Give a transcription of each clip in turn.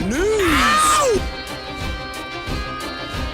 News.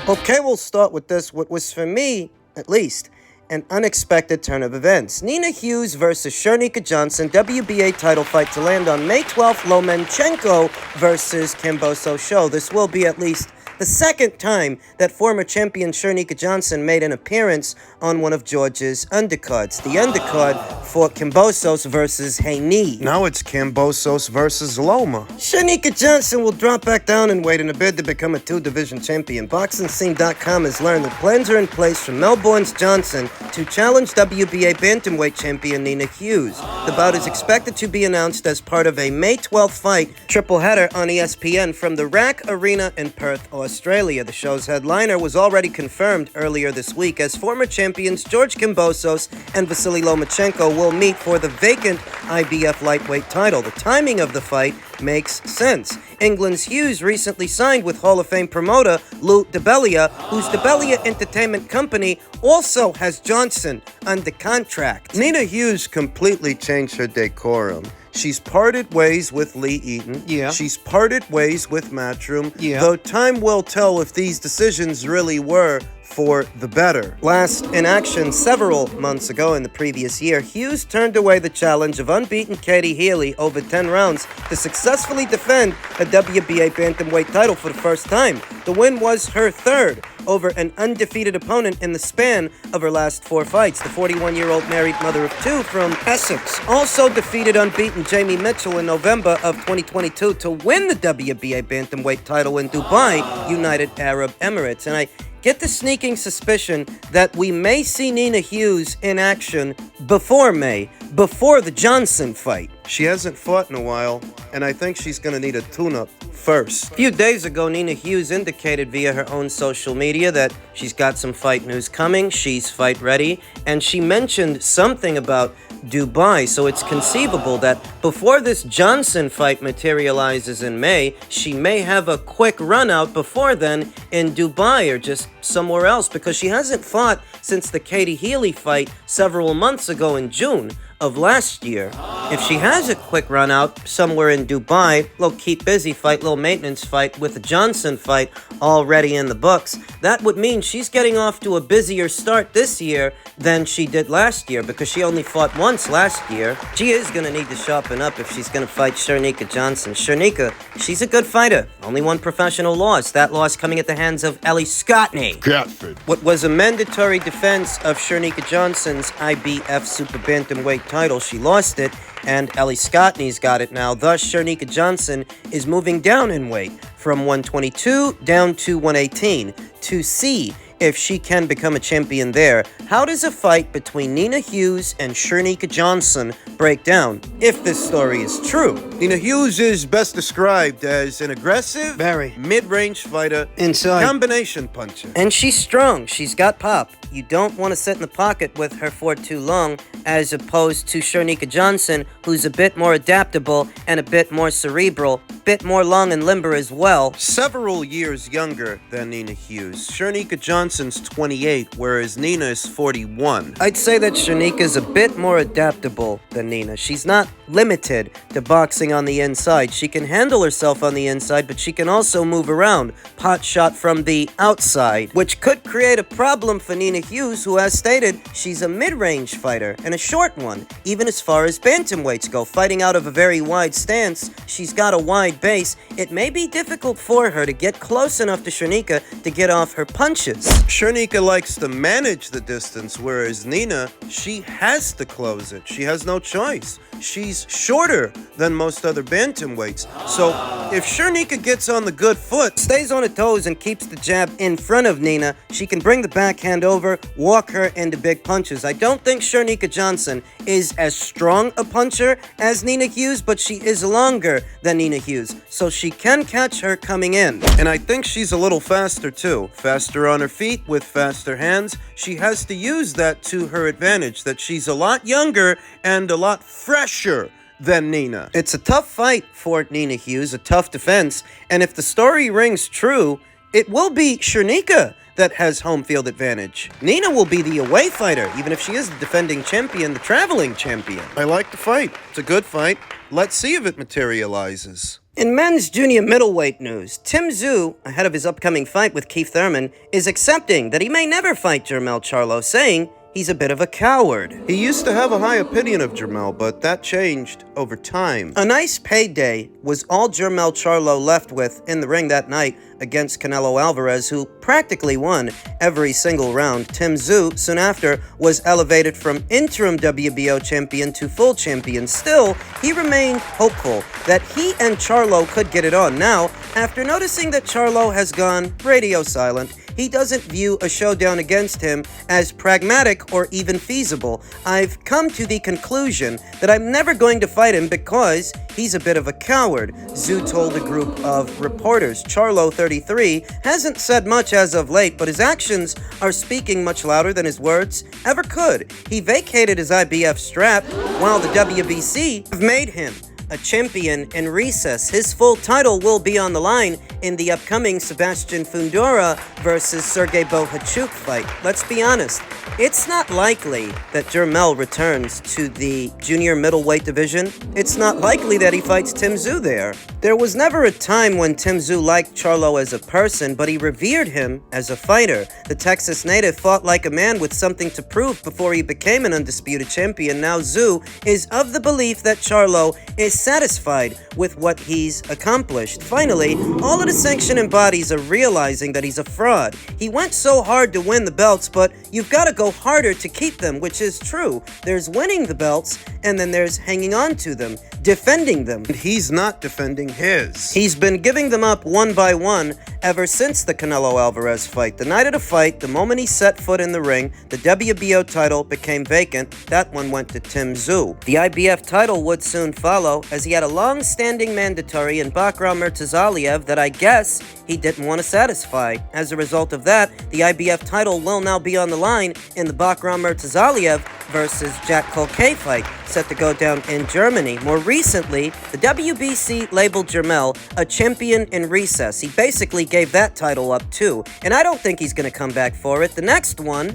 Okay, we'll start with this. What was, for me, at least, an unexpected turn of events. Nina Hughes versus Shernika Johnson, WBA title fight to land on May 12th, Lomachenko versus Kambosos show. This will be at least the second time that former champion Shernika Johnson made an appearance on one of George's undercards. The undercard for Kambosos versus Haney. Now it's Kambosos versus Loma. Shernika Johnson will drop back down in weight in a bid to become a two-division champion. BoxingScene.com has learned that plans are in place for Melbourne's Johnson to challenge WBA bantamweight champion Nina Hughes. The bout is expected to be announced as part of a May 12th fight triple header on ESPN from the RAC Arena in Perth, Australia. The show's headliner was already confirmed earlier this week as former champions George Kambosos and Vasily Lomachenko will meet for the vacant IBF lightweight title. The timing of the fight makes sense. England's Hughes recently signed with Hall of Fame promoter Lou DiBellia, whose DiBellia Entertainment Company also has Johnson under contract. Nina Hughes completely changed her decorum. She's parted ways with Lee Eaton. Yeah. She's parted ways with Matchroom. Yeah. Though time will tell if these decisions really were for the better. Last in action several months ago in the previous year, Hughes turned away the challenge of unbeaten Katie Healy over 10 rounds to successfully defend a WBA bantamweight title for the first time. The win was her third over an undefeated opponent in the span of her last 4 fights. The 41-year-old married mother of 2 from Essex also defeated unbeaten Jamie Mitchell in November of 2022 to win the WBA bantamweight title in Dubai, United Arab Emirates. And I get the sneaking suspicion that we may see Nina Hughes in action before May, before the Johnson fight. She hasn't fought in a while, and I think she's going to need a tune-up first. A few days ago, Nina Hughes indicated via her own social media that she's got some fight news coming, she's fight ready, and she mentioned something about Dubai, so it's conceivable that before this Johnson fight materializes in May, she may have a quick run out before then in Dubai or just somewhere else, because she hasn't fought since the Katie Healy fight several months ago in June of last year. If she has a quick run out somewhere in Dubai, little keep busy fight, little maintenance fight with the Johnson fight already in the books, that would mean she's getting off to a busier start this year than she did last year, because she only fought once last year. She is going to need to sharpen up if she's going to fight Shernika Johnson. Shernika, she's a good fighter. Only one professional loss. That loss coming at the hands of Ellie Scottney. Catford. What was a mandatory defense of Shernika Johnson's IBF Super Bantamweight title, she lost it, and Ellie Scottney's got it now. Thus, Shernika Johnson is moving down in weight from 122 down to 118 to see if she can become a champion there. How does a fight between Nina Hughes and Shernika Johnson break down, if this story is true? Nina Hughes is best described as an aggressive, Very. mid-range fighter, Inside. combination puncher. And she's strong. She's got pop. You don't want to sit in the pocket with her for too long, as opposed to Shernika Johnson, who's a bit more adaptable and a bit more cerebral, bit more long and limber as well. Several years younger than Nina Hughes. Shernika Johnson's 28, whereas Nina is 41. I'd say that Shernika's a bit more adaptable than Nina. She's not limited to boxing on the inside. She can handle herself on the inside, but she can also move around, pot shot from the outside, which could create a problem for Nina Hughes, who has stated she's a mid-range fighter and a short one, even as far as bantamweights go. Fighting out of a very wide stance, she's got a wide base. It may be difficult for her to get close enough to Shernika to get off her punches. Shernika likes to manage the distance, whereas Nina, she has to close it. She has no choice. She's shorter than most other bantamweights. So if Shernika gets on the good foot, Stays on her toes and keeps the jab in front of Nina, she can bring the backhand over, walk her into big punches. I don't think Shernika Johnson is as strong a puncher as Nina Hughes, but she is longer than Nina Hughes, so she can catch her coming in. and I think she's a little faster too. Faster on her feet with faster hands. She has to use that to her advantage, that she's a lot younger and a lot fresher than Nina. It's a tough fight for Nina Hughes, a tough defense, and if the story rings true, it will be Shernika that has home field advantage. Nina will be the away fighter, even if she is the defending champion, the traveling champion. I like the fight. It's a good fight. Let's see if it materializes. In men's junior middleweight news, Tszyu, ahead of his upcoming fight with Keith Thurman, is accepting that he may never fight Jermell Charlo, saying he's a bit of a coward. He used to have a high opinion of Jermell, but that changed over time. A nice payday was all Jermell Charlo left with in the ring that night against Canelo Alvarez, who practically won every single round. Tszyu, soon after, was elevated from interim WBO champion to full champion. Still, he remained hopeful that he and Charlo could get it on. Now, after noticing that Charlo has gone radio silent, he doesn't view a showdown against him as pragmatic or even feasible. I've come to the conclusion that I'm never going to fight him because he's a bit of a coward, Tszyu told a group of reporters. Charlo, 33, hasn't said much as of late, but his actions are speaking much louder than his words ever could. He vacated his IBF strap, while the WBC have made him a champion in recess. His full title will be on the line in the upcoming Sebastian Fundora versus Sergey Bohachuk fight. Let's be honest, it's not likely that Jermell returns to the junior middleweight division. It's not likely that he fights Tszyu there. There was never a time when Tszyu liked Charlo as a person, but he revered him as a fighter. The Texas native fought like a man with something to prove before he became an undisputed champion. Now Tszyu is of the belief that Charlo is satisfied with what he's accomplished. Finally, all of the sanctioning bodies are realizing that he's a fraud. He went so hard to win the belts, but you've got to go harder to keep them, which is true. There's winning the belts, and then there's hanging on to them, defending them. And he's not defending his. He's been giving them up one by one ever since the Canelo Alvarez fight. The night of the fight, the moment he set foot in the ring, the WBO title became vacant. That one went to Tszyu. The IBF title would soon follow, as he had a long-standing mandatory in Bakram Murtazaliev that I guess he didn't want to satisfy. As a result of that, the IBF title will now be on the line in the Bakram Murtazaliev versus Jack Colquet fight, set to go down in Germany. More recently, the WBC labeled Jermell a champion in recess. He basically gave that title up too, and I don't think he's going to come back for it. The next one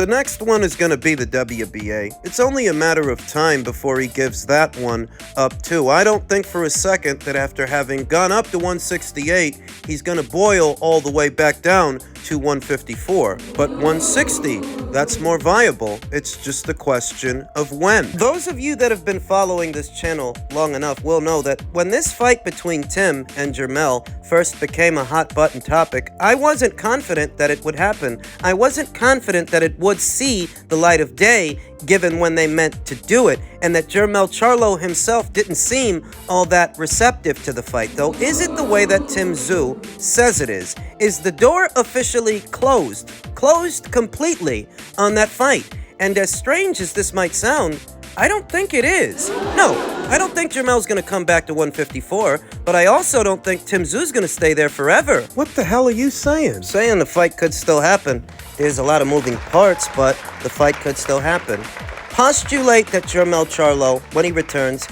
is going to be the WBA. It's only a matter of time before he gives that one up too. I don't think for a second that after having gone up to 168, he's going to boil all the way back down to 154. But 160, that's more viable. It's just a question of when. Those of you that have been following this channel long enough will know that when this fight between Tim and Jermell first became a hot button topic, I wasn't confident that it would happen. I wasn't confident that it would see the light of day, given when they meant to do it, and that Jermell Charlo himself didn't seem all that receptive to the fight. Though, is it the way that Tszyu says it is? Is the door officially closed? Closed completely on that fight? And as strange as this might sound, I don't think it is. No, I don't think Jermell's gonna come back to 154, but I also don't think Tszyu's gonna stay there forever. What the hell are you saying? Saying the fight could still happen. There's a lot of moving parts, but the fight could still happen. Postulate that Jermell Charlo, when he returns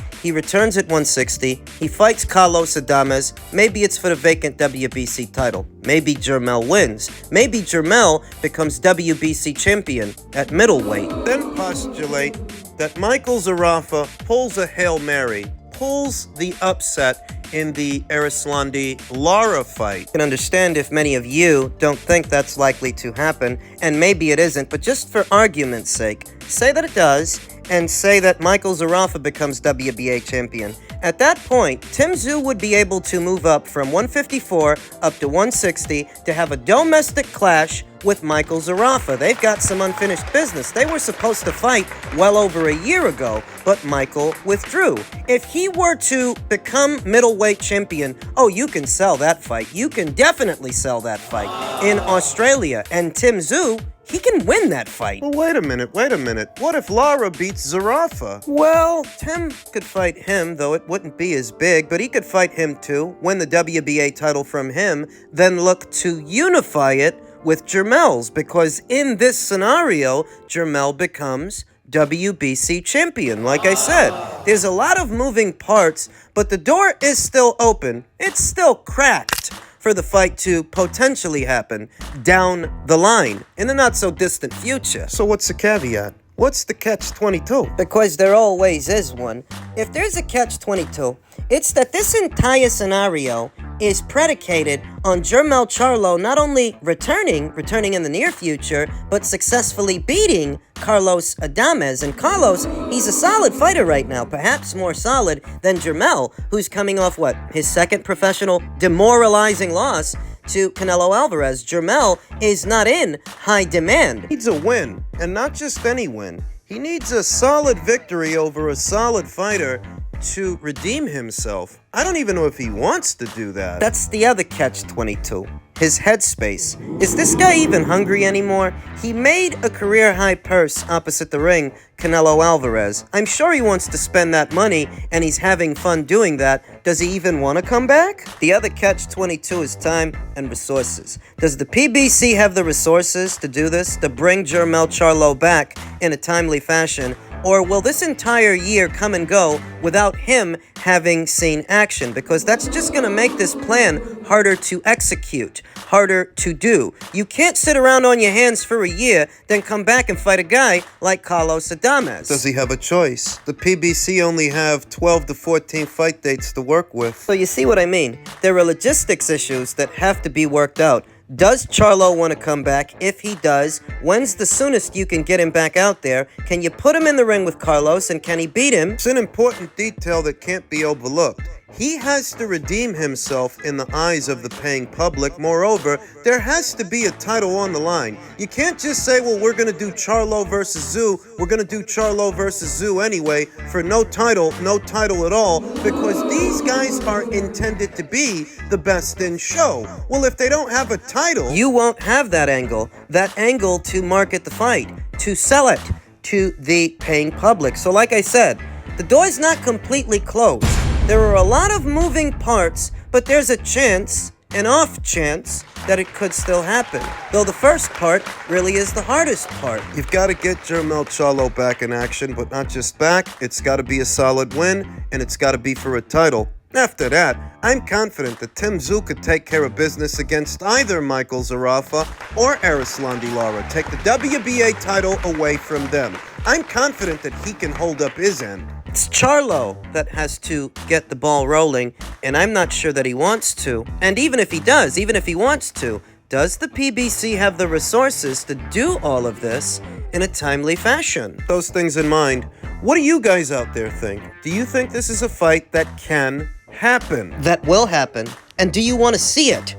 at 160. He fights Carlos Adames. Maybe it's for the vacant WBC title. Maybe Jermell wins. Maybe Jermell becomes WBC champion at middleweight. Then postulate that Michael Zarafa pulls a Hail Mary, pulls the upset in the Arislandi-Lara fight. I can understand if many of you don't think that's likely to happen, and maybe it isn't, but just for argument's sake, say that it does, and say that Michael Zarafa becomes WBA champion. At that point, Tszyu would be able to move up from 154 up to 160 to have a domestic clash with Michael Zarafa. They've got some unfinished business. They were supposed to fight well over a year ago, but Michael withdrew. If he were to become middleweight champion, oh, you can sell that fight. You can definitely sell that fight in Australia. And Tszyu, he can win that fight. Well, wait a minute. What if Lara beats Zarafa? Well, Tim could fight him, though it wouldn't be as big, but he could fight him too, win the WBA title from him, then look to unify it with Jermell's, because in this scenario, Jermell becomes WBC champion. Like I said, there's a lot of moving parts, but the door is still open. It's still cracked for for the fight to potentially happen down the line in the not-so-distant future. So what's the caveat? What's the catch-22? Because there always is one. If there's a catch-22, it's that this entire scenario is predicated on Jermell Charlo not only returning in the near future, but successfully beating Carlos Adames. And Carlos, he's a solid fighter right now, perhaps more solid than Jermell, who's coming off, his second professional demoralizing loss to Canelo Alvarez. Jermell is not in high demand. He needs a win, and not just any win. He needs a solid victory over a solid fighter to redeem himself. I don't even know if he wants to do that. That's the other catch-22. His headspace. Is this guy even hungry anymore? He made a career-high purse opposite the ring, Canelo Alvarez. I'm sure he wants to spend that money, and he's having fun doing that. Does he even want to come back? The other catch-22 is time and resources. Does the PBC have the resources to do this, to bring Jermell Charlo back in a timely fashion? Or will this entire year come and go without him having seen action? Because that's just going to make this plan harder to execute, harder to do. You can't sit around on your hands for a year, then come back and fight a guy like Carlos Adames. Does he have a choice? The PBC only have 12 to 14 fight dates to work with. So you see what I mean? There are logistics issues that have to be worked out. Does Charlo want to come back? If he does, when's the soonest you can get him back out there? Can you put him in the ring with Carlos, and can he beat him? It's an important detail that can't be overlooked. He has to redeem himself in the eyes of the paying public. Moreover, there has to be a title on the line. You can't just say, well, we're going to do Charlo versus Tszyu. We're going to do Charlo versus Tszyu anyway for no title at all, because these guys are intended to be the best in show. Well, if they don't have a title... You won't have that angle to market the fight, to sell it to the paying public. So like I said, the door's not completely closed. There are a lot of moving parts, but there's a chance, an off chance, that it could still happen. Though the first part really is the hardest part. You've got to get Jermell Charlo back in action, but not just back. It's got to be a solid win, and it's got to be for a title. After that, I'm confident that Tszyu could take care of business against either Michael Zarafa or Arislandi Lara. Take the WBA title away from them. I'm confident that he can hold up his end. It's Charlo that has to get the ball rolling, and I'm not sure that he wants to. And even if he does, even if he wants to, does the PBC have the resources to do all of this in a timely fashion? Those things in mind, what do you guys out there think? Do you think this is a fight that can happen? That will happen. And do you want to see it?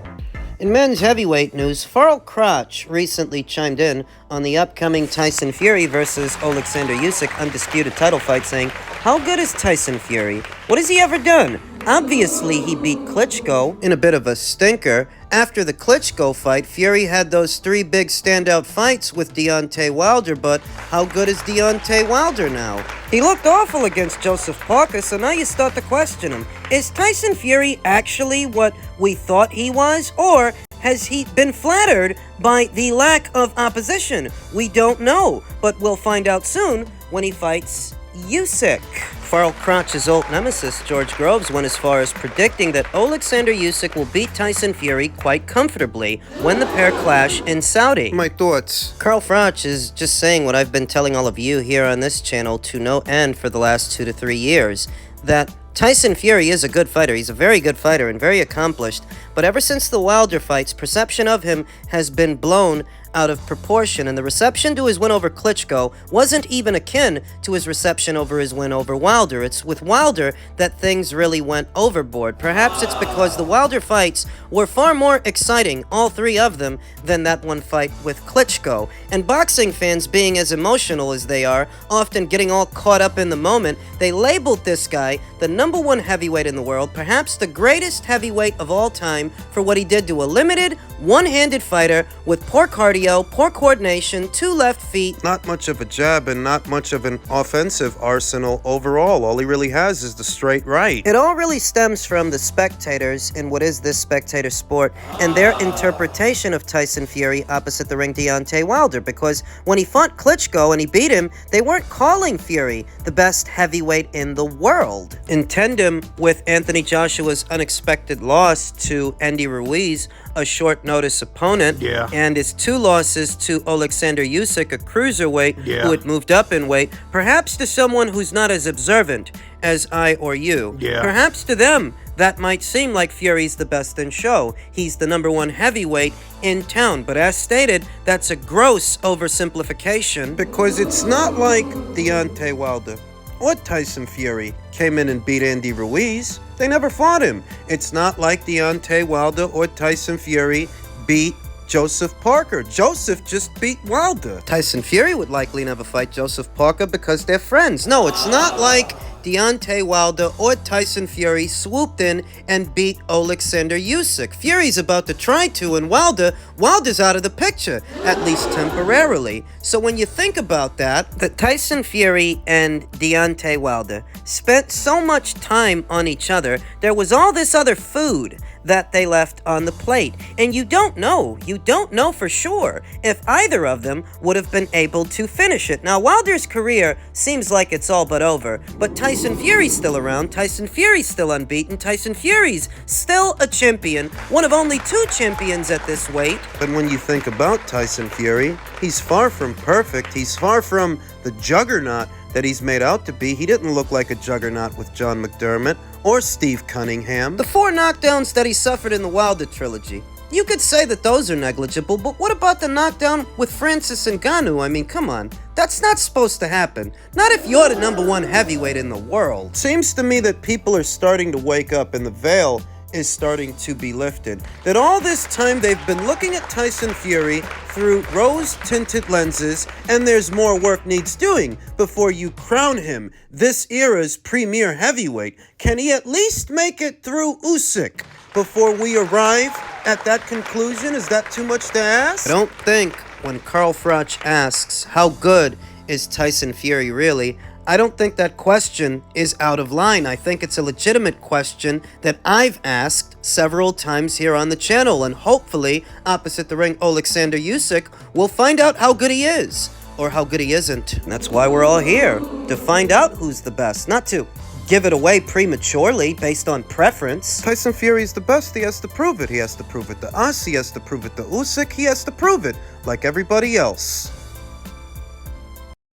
In men's heavyweight news, Froch recently chimed in on the upcoming Tyson Fury versus Alexander Usyk undisputed title fight, saying, how good is Tyson Fury? What has he ever done? Obviously, he beat Klitschko in a bit of a stinker. After the Klitschko fight, Fury had those 3 big standout fights with Deontay Wilder, but how good is Deontay Wilder now? He looked awful against Joseph Parker, so now you start to question him. Is Tyson Fury actually what we thought he was, or has he been flattered by the lack of opposition? We don't know, but we'll find out soon when he fights Usyk. Froch's old nemesis, George Groves, went as far as predicting that Alexander Usyk will beat Tyson Fury quite comfortably when the pair clash in Saudi. My thoughts. Froch is just saying what I've been telling all of you here on this channel to no end for the last 2 to 3 years, that Tyson Fury is a good fighter. He's a very good fighter and very accomplished, but ever since the Wilder fights, perception of him has been blown out of proportion, and the reception to his win over Klitschko wasn't even akin to his reception over his win over Wilder. It's with Wilder that things really went overboard. Perhaps it's because the Wilder fights were far more exciting, all 3 of them, than that one fight with Klitschko. And boxing fans, being as emotional as they are, often getting all caught up in the moment, they labeled this guy the #1 heavyweight in the world, perhaps the greatest heavyweight of all time, for what he did to a limited, one-handed fighter with poor cardio, poor coordination, 2 left feet. Not much of a jab and not much of an offensive arsenal overall. All he really has is the straight right. It all really stems from the spectators in what is this spectator sport and their interpretation of Tyson Fury opposite the ring Deontay Wilder, because when he fought Klitschko and he beat him, they weren't calling Fury the best heavyweight in the world. In tandem with Anthony Joshua's unexpected loss to Andy Ruiz, a short-notice opponent, and his 2 losses to Alexander Usyk, a cruiserweight who had moved up in weight, perhaps to someone who's not as observant as I or you, perhaps to them, that might seem like Fury's the best in show. He's the #1 heavyweight in town. But as stated, that's a gross oversimplification. Because it's not like Deontay Wilder or Tyson Fury came in and beat Andy Ruiz. They never fought him. It's not like Deontay Wilder or Tyson Fury beat Joseph Parker. Joseph just beat Wilder. Tyson Fury would likely never fight Joseph Parker because they're friends. No, it's not like Deontay Wilder or Tyson Fury swooped in and beat Alexander Usyk. Fury's about to try to, and Wilder's out of the picture, at least temporarily. So when you think about that Tyson Fury and Deontay Wilder spent so much time on each other, there was all this other food that they left on the plate. And you don't know for sure if either of them would have been able to finish it. Now, Wilder's career seems like it's all but over, but Tyson Fury's still around, Tyson Fury's still unbeaten, Tyson Fury's still a champion, one of only 2 champions at this weight. But when you think about Tyson Fury, he's far from perfect. He's far from the juggernaut that he's made out to be. He didn't look like a juggernaut with John McDermott or Steve Cunningham. The 4 knockdowns that he suffered in the Wilder trilogy, you could say that those are negligible, but what about the knockdown with Francis Ngannou? I mean, come on. That's not supposed to happen. Not if you're the #1 heavyweight in the world. Seems to me that people are starting to wake up and the veil is starting to be lifted. That all this time they've been looking at Tyson Fury through rose-tinted lenses, and there's more work needs doing before you crown him this era's premier heavyweight. Can he at least make it through Usyk before we arrive at that conclusion? Is that too much to ask? I don't think when Carl Froch asks, how good is Tyson Fury really, I don't think that question is out of line. I think it's a legitimate question that I've asked several times here on the channel, and hopefully, opposite the ring Alexander Usyk, we'll find out how good he is, or how good he isn't. And that's why we're all here, to find out who's the best, not to give it away prematurely based on preference. Tyson Fury's the best. He has to prove it. He has to prove it to us. He has to prove it to Usyk. He has to prove it like everybody else.